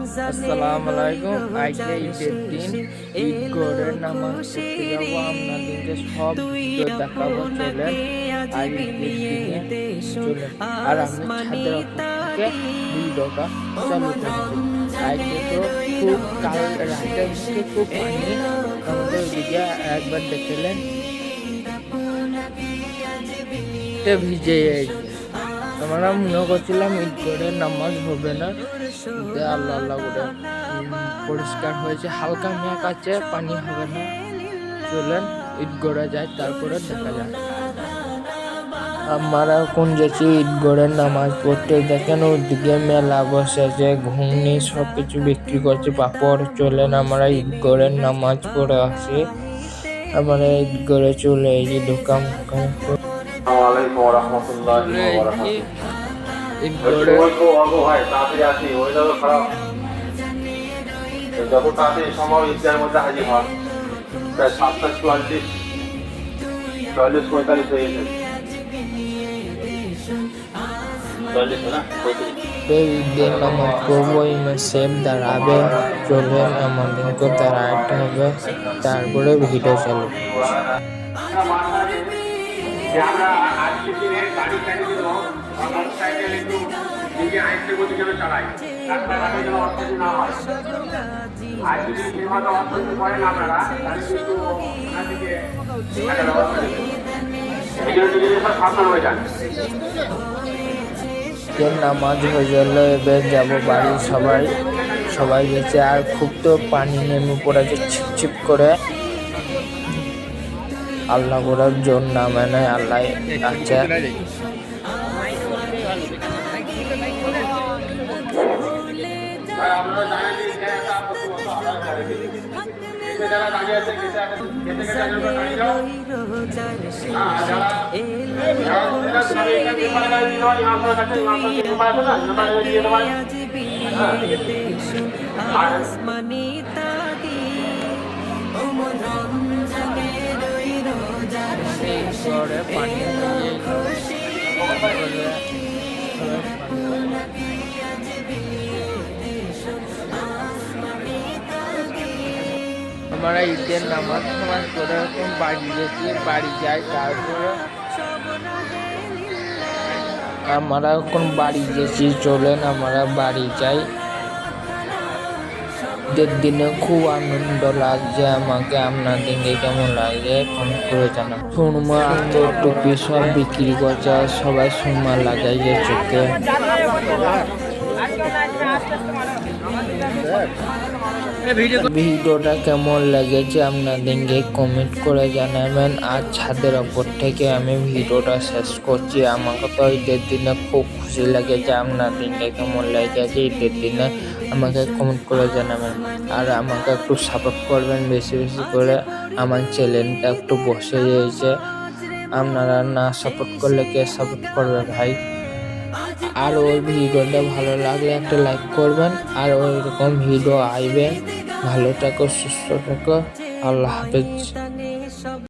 আসসালামু আলাইকুম। আজকে ঈদের দিন ঈদ করে নামাজ পড়তে যাবো। আপনাদেরকে সব ভিডিও দেখাবো, চলেন। আর ঈদের দিনে চলেন। আর আমি ছাদের উপর থেকে ভিডিওটা চালু করছি। আজকে তো খুব কাল রাতের থেকে খুব পানি আমাদের ওইদিকে, একবার দেখলেন ভিজে গেছে। আমরা মনে করছিলাম ঈদ করে নামাজ হবে না, আল্লাহ আল্লাহ করে পরিষ্কার হয়েছে, হালকা মেঘ আছে, পানি হবে না। চলেন ঈদ গড়ে যায়, তারপরে দেখা যায়। আমরা এখন যাচ্ছি ঈদ গড়ের নামাজ পড়তে। দেখেন ওইদিকে মেলা বসেছে, ঘুগনি সব কিছু বিক্রি করছে, পাপড়। চলেন আমরা ঈদ গড়ের নামাজ পড়ে আসি। আমরা ঈদ গড়ে চলে এসেছি, দোকান যত তাড়াতাড়ি সম্ভব ঈদগাহের মধ্যে হাজির হন। প্রায় 7:44 হয়ে গেছে। ঈদের নামাজ পড়বো, ইমাম সাহেব দাঁড়াবে। চলেন আমাদেরকে দাঁড়াতে হবে, তারপরে ভিডিও চালু। নামাজ হয়ে গেলে এবার যাবো বাড়ি। সবাই গেছে, আর খুব তো পানি নেমে পড়েছে ছিপছিপ করে। আল্লাহ করার জোর নামে নেয়, আল্লাহ আছে। পানি আমরা ঈদের নামাজ করে এখন বাড়ি গেছি, বাড়ি যাই। তারপরে আমরা এখন বাড়ি গেছি, চলেন আমরা বাড়ি যাই। ঈদের দিনে খুব আনন্দ লাগছে আমাকে। আপনাদেরকে কেমন লাগছে কমেন্ট করে জানান। সুরমা আতর টুপি সব বিক্রি করছে, সবাই সুরমা লাগাইছে চোখে। ভিডিওটা কেমন লেগেছে আপনাদেরকে কমেন্ট করে জানাবেন। আর ছাদের ওপর থেকে আমি ভিডিওটা শেষ করছি। আমাকে তো ঈদের দিনে খুব খুশি লেগেছে। আপনাদেরকে কেমন লেগেছে ঈদের দিনে আমাকে কমেন্ট করে জানাবেন। আর আমাকে একটু সাপোর্ট করবেন বেশি বেশি করে। আমার চ্যানেলটা একটু বসে রয়েছে, আপনারা না সাপোর্ট করলে কে সাপোর্ট করবে ভাই। আর ওই ভিডিওটা ভালো লাগলে একটা লাইক করবেন। আর ওই রকম ভিডিও আইবে। ভালো থাকো, সুস্থ থাকো, আল্লাহ হাফেজ।